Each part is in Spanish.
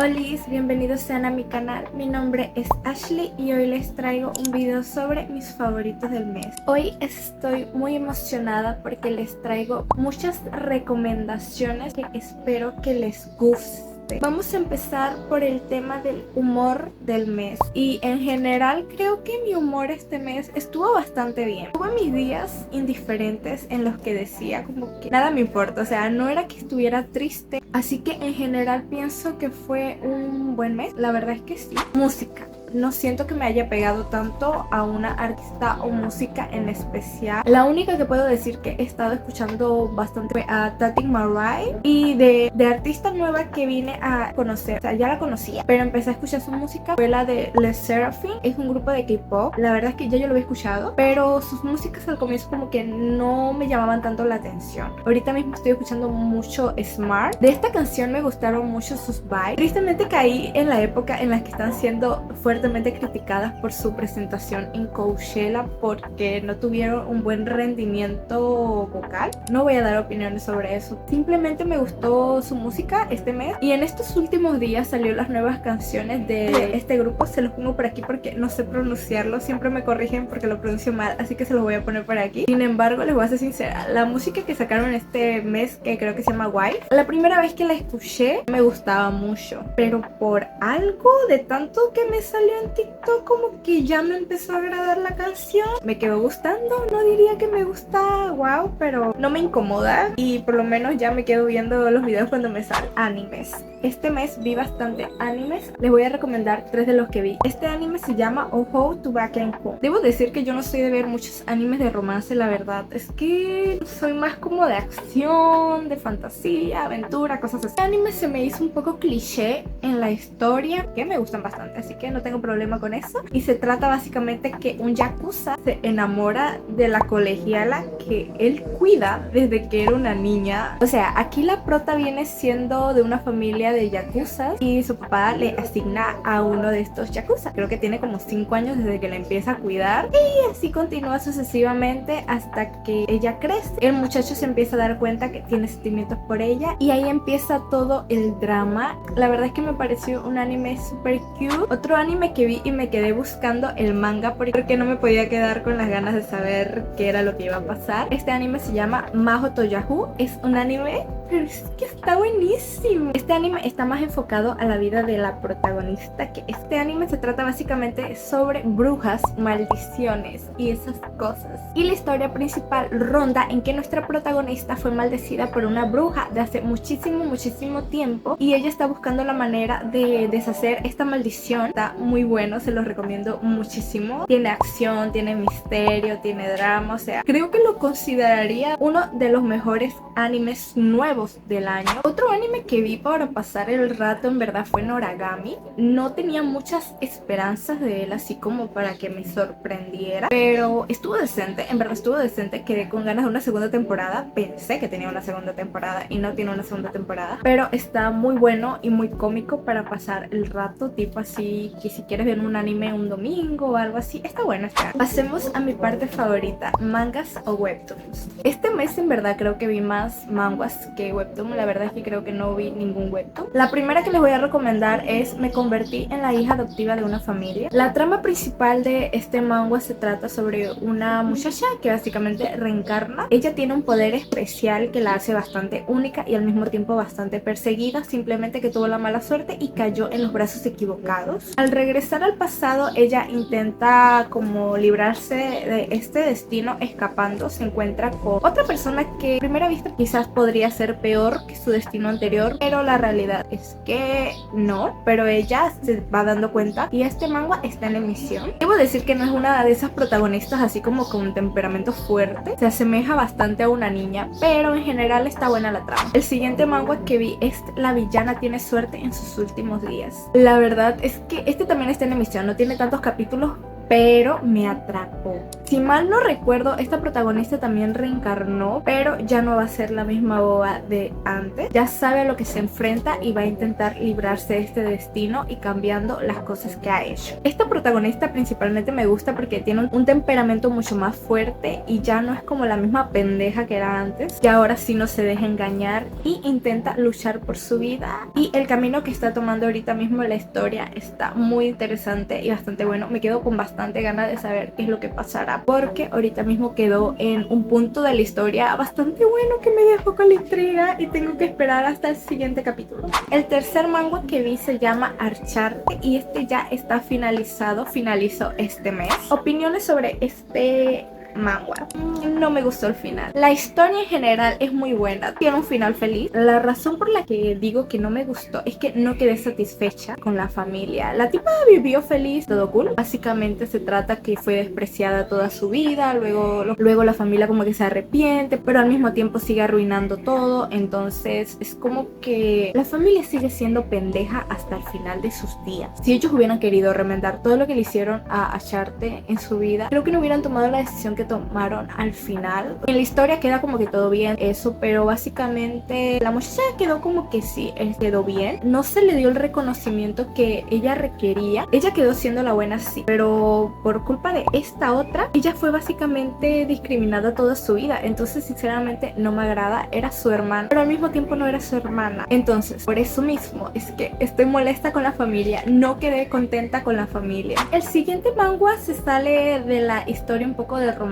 Hola, bienvenidos sean a mi canal. Mi nombre es Ashley y hoy les traigo un video sobre mis favoritos del mes. Hoy estoy muy emocionada porque les traigo muchas recomendaciones que espero que les guste. Vamos a empezar por el tema del humor del mes. Y en general creo que mi humor este mes estuvo bastante bien. Hubo mis días indiferentes en los que decía como que nada me importa. O sea, no era que estuviera triste. Así que en general pienso que fue un buen mes. La verdad es que sí. Música. No siento que me haya pegado tanto a una artista o música en especial. La única que puedo decir que he estado escuchando bastante fue a Tati Marai. Y de artista nueva que vine a conocer, o sea, ya la conocía, pero empecé a escuchar su música, fue la de Les Seraphim. Es un grupo de K-pop. La verdad es que ya yo lo había escuchado, pero sus músicas al comienzo como que no me llamaban tanto la atención. Ahorita mismo estoy escuchando mucho Smart. De esta canción me gustaron mucho sus vibes. Tristemente caí en la época en la que están siendo fuertemente criticadas por su presentación en Coachella porque no tuvieron un buen rendimiento vocal. No voy a dar opiniones sobre eso, simplemente me gustó su música este mes. Y en estos últimos días salió las nuevas canciones de este grupo. Se los pongo por aquí porque no sé pronunciarlo, siempre me corrigen porque lo pronuncio mal, así que se los voy a poner por aquí. Sin embargo, les voy a ser sincera, la música que sacaron este mes, que creo que se llama Wife, la primera vez que la escuché me gustaba mucho, pero por algo de tanto que me salió en TikTok como que ya me empezó a agradar la canción. Me quedó gustando, no diría que me gusta wow, pero no me incomoda y por lo menos ya me quedo viendo los videos cuando me salen animes. Este mes vi bastante animes, les voy a recomendar 3 de los que vi. Este anime se llama Oho to Bakenko. Debo decir que yo no soy de ver muchos animes de romance, la verdad. Es que soy más como de acción, de fantasía, aventura, cosas así. Este anime se me hizo un poco cliché en la historia, que me gustan bastante, así que no tengo problema con eso. Y se trata básicamente que un yakuza se enamora de la colegiala que él cuida desde que era una niña. O sea, aquí la prota viene siendo de una familia de yakuzas y su papá le asigna a uno de estos yakuza. Creo que tiene como 5 años desde que la empieza a cuidar y así continúa sucesivamente hasta que ella crece. El muchacho se empieza a dar cuenta que tiene sentimientos por ella y ahí empieza todo el drama. La verdad es que me pareció un anime super cute. Otro anime que vi y me quedé buscando el manga porque no me podía quedar con las ganas de saber qué era lo que iba a pasar. Este anime se llama Maho Toyahu. Es un anime, pero es que está buenísimo. Este anime está más enfocado a la vida de la protagonista, que este anime se trata básicamente sobre brujas, maldiciones y esas cosas. Y la historia principal ronda en que nuestra protagonista fue maldecida por una bruja de hace muchísimo tiempo y ella está buscando la manera de deshacer esta maldición. Está muy bueno, se los recomiendo muchísimo. Tiene acción, tiene misterio, tiene drama, o sea, creo que lo consideraría uno de los mejores animes nuevos del año. Otro anime que vi para pasar el rato en verdad fue Noragami. No tenía muchas esperanzas de él así como para que me sorprendiera, pero estuvo decente, en verdad estuvo decente. Quedé con ganas de una segunda temporada, pensé que tenía una segunda temporada y no tiene una segunda temporada, pero está muy bueno y muy cómico para pasar el rato, tipo así que si quieres ver un anime un domingo o algo así, está bueno. Pasemos a mi parte favorita, mangas o webtoons. Este mes en verdad creo que vi más mangas que webtoon. La verdad es que creo que no vi ningún webtoon. La primera que les voy a recomendar es Me convertí en la hija adoptiva de una familia. La trama principal de este manga se trata sobre una muchacha que básicamente reencarna. Ella tiene un poder especial que la hace bastante única y al mismo tiempo bastante perseguida, simplemente que tuvo la mala suerte y cayó en los brazos equivocados. Al regresar al pasado, ella intenta como librarse de este destino escapando. Se encuentra con otra persona que a primera vista quizás podría ser peor que su destino anterior, pero la realidad es que no, pero ella se va dando cuenta y este manga está en emisión. Debo decir que no es una de esas protagonistas así como con un temperamento fuerte, se asemeja bastante a una niña, pero en general está buena la trama. El siguiente manga que vi es La villana tiene suerte en sus últimos días. La verdad es que este también está en emisión, no tiene tantos capítulos, pero me atrapó. Si mal no recuerdo, esta protagonista también reencarnó, pero ya no va a ser la misma boba de antes. Ya sabe a lo que se enfrenta y va a intentar librarse de este destino y cambiando las cosas que ha hecho. Esta protagonista principalmente me gusta porque tiene un temperamento mucho más fuerte y ya no es como la misma pendeja que era antes. Y ahora sí no se deja engañar y intenta luchar por su vida. Y el camino que está tomando ahorita mismo la historia está muy interesante y bastante bueno. Me quedo con bastante ganas de saber qué es lo que pasará, porque ahorita mismo quedó en un punto de la historia bastante bueno que me dejó con la intriga y tengo que esperar hasta el siguiente capítulo. El tercer manga que vi se llama Archarte y este ya está finalizó este mes. Opiniones sobre este manga. No me gustó el final. La historia en general es muy buena, tiene un final feliz. La razón por la que digo que no me gustó es que no quedé satisfecha con la familia. La tipa vivió feliz, todo cool. Básicamente se trata que fue despreciada toda su vida, luego la familia como que se arrepiente, pero al mismo tiempo sigue arruinando todo. Entonces es como que la familia sigue siendo pendeja hasta el final de sus días. Si ellos hubieran querido remendar todo lo que le hicieron a Acharte en su vida, creo que no hubieran tomado la decisión que tomaron al final. En la historia queda como que todo bien eso, pero básicamente la muchacha quedó como que sí, quedó bien. No se le dio el reconocimiento que ella requería. Ella quedó siendo la buena, sí, pero por culpa de esta otra, ella fue básicamente discriminada toda su vida. Entonces sinceramente no me agrada. Era su hermana, pero al mismo tiempo no era su hermana. Entonces por eso mismo es que estoy molesta con la familia. No quedé contenta con la familia. El siguiente manga se sale de la historia un poco de romance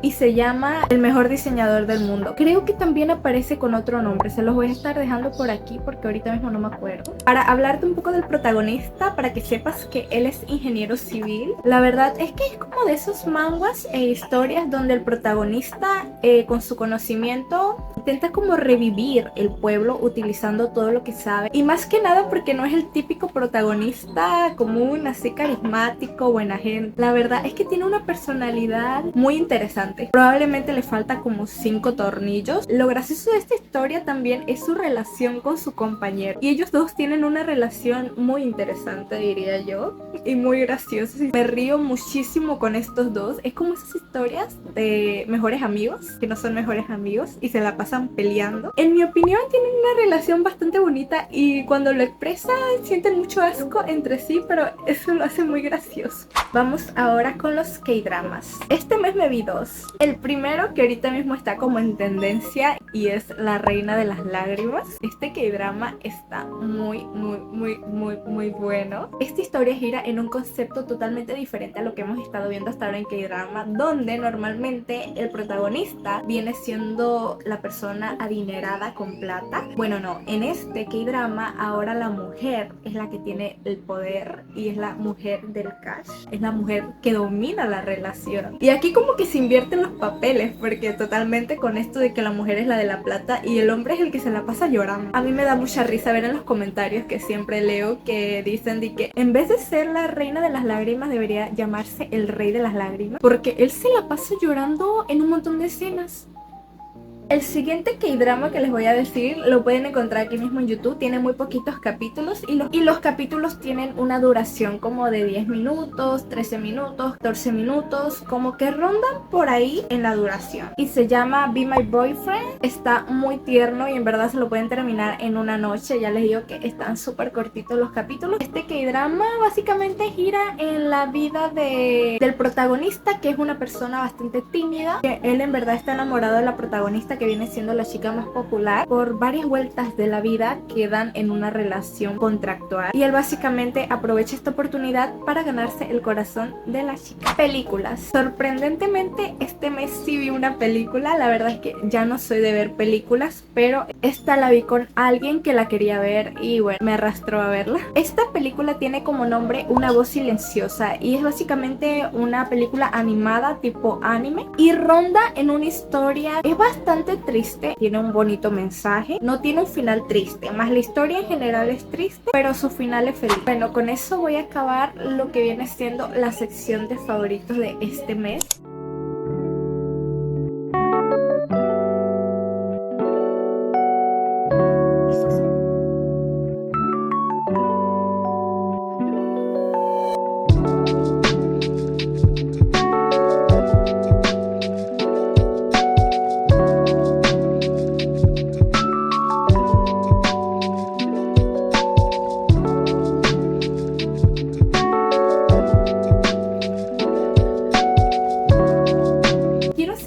y se llama El mejor diseñador del mundo. Creo que también aparece con otro nombre, se los voy a estar dejando por aquí porque ahorita mismo no me acuerdo. Para hablarte un poco del protagonista, para que sepas que él es ingeniero civil. La verdad es que es como de esos manguas e historias donde el protagonista con su conocimiento intenta como revivir el pueblo utilizando todo lo que sabe, y más que nada porque no es el típico protagonista común, así carismático, buena gente. La verdad es que tiene una personalidad muy interesante. Probablemente le falta como 5 tornillos. Lo gracioso de esta historia también es su relación con su compañero, y ellos dos tienen una relación muy interesante, diría yo, y muy graciosa. Me río muchísimo con estos dos. Es como esas historias de mejores amigos que no son mejores amigos y se la pasan peleando. En mi opinión tienen una relación bastante bonita y cuando lo expresan sienten mucho asco entre sí, pero eso lo hace muy gracioso. Vamos ahora con los K-dramas. Este mes me vi 2. El primero, que ahorita mismo está como en tendencia, y es La Reina de las Lágrimas. Este K-drama está muy bueno. Esta historia gira en un concepto totalmente diferente a lo que hemos estado viendo hasta ahora en K-drama, donde normalmente el protagonista viene siendo la persona adinerada con plata. Bueno, no, en este K-drama ahora la mujer es la que tiene el poder y es la mujer del cash, es la mujer que domina la relación. Y aquí como que se invierten los papeles, porque totalmente con esto de que la mujer es la de la plata y el hombre es el que se la pasa llorando. A mí me da mucha risa ver en los comentarios que siempre leo que dicen de que en vez de ser la reina de las lágrimas debería llamarse el rey de las lágrimas, porque él se la pasa llorando en un montón de escenas. El siguiente K-drama que les voy a decir lo pueden encontrar aquí mismo en YouTube. Tiene muy poquitos capítulos y los capítulos tienen una duración como de 10 minutos, 13 minutos, 14 minutos, como que rondan por ahí en la duración. Y se llama Be My Boyfriend. Está muy tierno y en verdad se lo pueden terminar en una noche. Ya les digo que están súper cortitos los capítulos. Este K-drama básicamente gira en la vida del protagonista, que es una persona bastante tímida, que él en verdad está enamorado de la protagonista, que viene siendo la chica más popular. Por varias vueltas de la vida quedan en una relación contractual y él básicamente aprovecha esta oportunidad para ganarse el corazón de la chica. Películas. Sorprendentemente este mes sí vi una película. La verdad es que ya no soy de ver películas, pero esta la vi con alguien que la quería ver y bueno, me arrastró a verla. Esta película tiene como nombre Una voz silenciosa y es básicamente una película animada tipo anime y ronda en una historia. Es bastante triste, tiene un bonito mensaje, no tiene un final triste, más la historia en general es triste, pero su final es feliz. Bueno, con eso voy a acabar lo que viene siendo la sección de favoritos de este mes.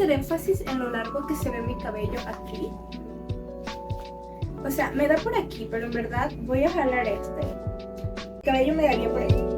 hacer énfasis en lo largo que se ve mi cabello aquí. O sea, me da por aquí, pero en verdad voy a jalar este. El cabello me daría por aquí.